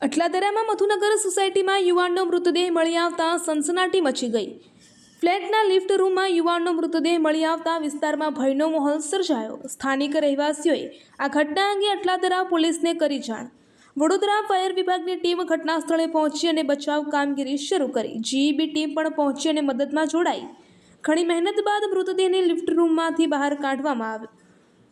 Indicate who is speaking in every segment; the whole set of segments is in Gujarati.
Speaker 1: અટલાદરામાં મધુનગર સોસાયટીમાં યુવાનનો મૃતદેહ મળી આવતા સનસનાટી મચી ગઈ। ફ્લેટના લિફ્ટ રૂમમાં યુવાનનો મૃતદેહ મળી આવતા વિસ્તારમાં ભયનો માહોલ સર્જાયો। સ્થાનિક રહેવાસીઓએ આ ઘટના અંગે અટલાદરા પોલીસને કરી જાણ। વડોદરા ફાયર વિભાગની ટીમ ઘટના સ્થળે પહોંચી અને બચાવ કામગીરી શરૂ કરી। જીઈબી ટીમ પણ પહોંચી અને મદદમાં જોડાઈ। ઘણી મહેનત બાદ મૃતદેહને લિફ્ટ રૂમમાંથી બહાર કાઢવામાં આવ્યો।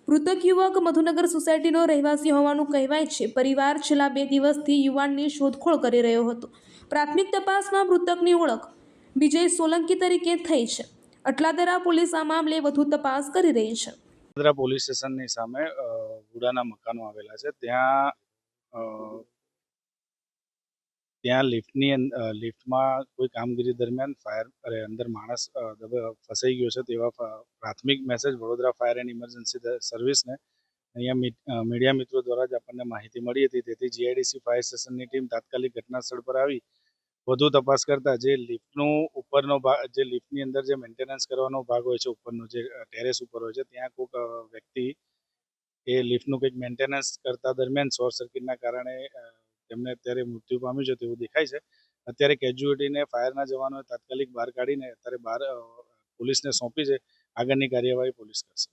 Speaker 1: મૃતક યુવક મધુનગર સોસાયટીનો રહેવાસી હોવાનું કહેવાય છે। પરિવાર છેલ્લા 2 દિવસથી યુવાનની શોધખોળ કરી રહ્યો હતો। પ્રાથમિક તપાસમાં મૃતકની ઓળખ વિજય સોલંકી તરીકે થઈ છે। અટલાદરા પોલીસ આ મામલે વધુ તપાસ કરી રહી છે।
Speaker 2: અટલાદરા પોલીસ સ્ટેશનની સામે વુડાના મકાનો આવેલા છે। ત્યાં લિફ્ટમાં કોઈ કામગીરી દરમિયાન અંદર માણસ ફસાઈ ગયો છે તેવા પ્રાથમિક message Vadodara fire and emergency સર્વિસને અહીંયા મીડિયા મિત્રો દ્વારા જ આપણને માહિતી મળી હતી। તેથી જીઆઈડીસી ફાયર સ્ટેશનની ટીમ તાત્કાલિક ઘટના સ્થળ પર આવી વધુ તપાસ કરતા જે લિફ્ટનો ઉપરનો ભાગ, જે લિફ્ટની અંદર જે મેન્ટેનન્સ કરવાનો ભાગ હોય છે, ઉપરનો જે ટેરેસ ઉપર હોય છે, ત્યાં કોઈક વ્યક્તિ એ લિફ્ટનું કંઈક મેન્ટેનન્સ કરતા દરમિયાન શોર્ટ સર્કિટના કારણે તેમને અત્યારે મૃત્યુ પામ્યું છે તેવું દેખાય છે। અત્યારે કેજ્યુઅલિટીને ફાયરના જવાનોએ તાત્કાલિક બહાર કાઢીને અત્યારે પોલીસને સોંપી છે। આગળની કાર્યવાહી પોલીસ કરશે।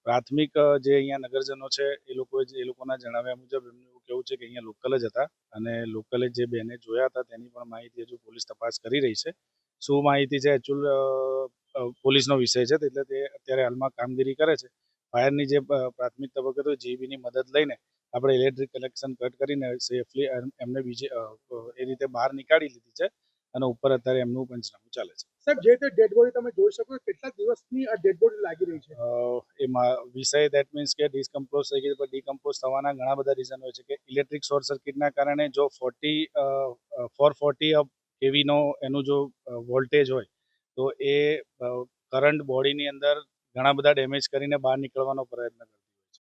Speaker 2: પ્રાથમિક જે અહીંયા નગરજનો છે એ લોકોના જણાવ્યા મુજબ એમનું એવું કહેવું છે કે અહીંયા લોકલ જ હતા અને લોકલે જે બેને જોયા હતા તેની પણ માહિતી હજુ પોલીસ તપાસ કરી રહી છે। શું માહિતી છે પોલીસનો વિષય છે, એટલે તે અત્યારે હાલમાં કામગીરી કરે છે। ફાયરની જે પ્રાથમિક તબક્કે તો જીબીની મદદ લઈને આપણે ઇલેક્ટ્રિક કનેક્શન કટ કરીને સેફલી એમને એ રીતે બહાર નીકાળી લીધી છે અને ઉપર અત્યારે એમનું પંચનામું ચાલે છે।
Speaker 3: સાહેબ, જે તે ડેડ બોડી તમે જોઈ શકો કેટલા દિવસની આ ડેડ બોડી લાગી રહી છે?
Speaker 2: એમાં વિષય દેટ મીન્સ કે ડિસ્કમ્પોઝ થઈ ગઈ, પણ ડિકમ્પોઝ થવાના ઘણા બધા રીઝન હોય છે કે ઇલેક્ટ્રિક શોર્ટ સર્કિટના કારણે જો 440 કેવીનો એનું જો વોલ્ટેજ હોય તો એ કરંટ બોડીની અંદર ઘણા બધા ડેમેજ કરીને બહાર નીકળવાનો પ્રયત્ન કરતો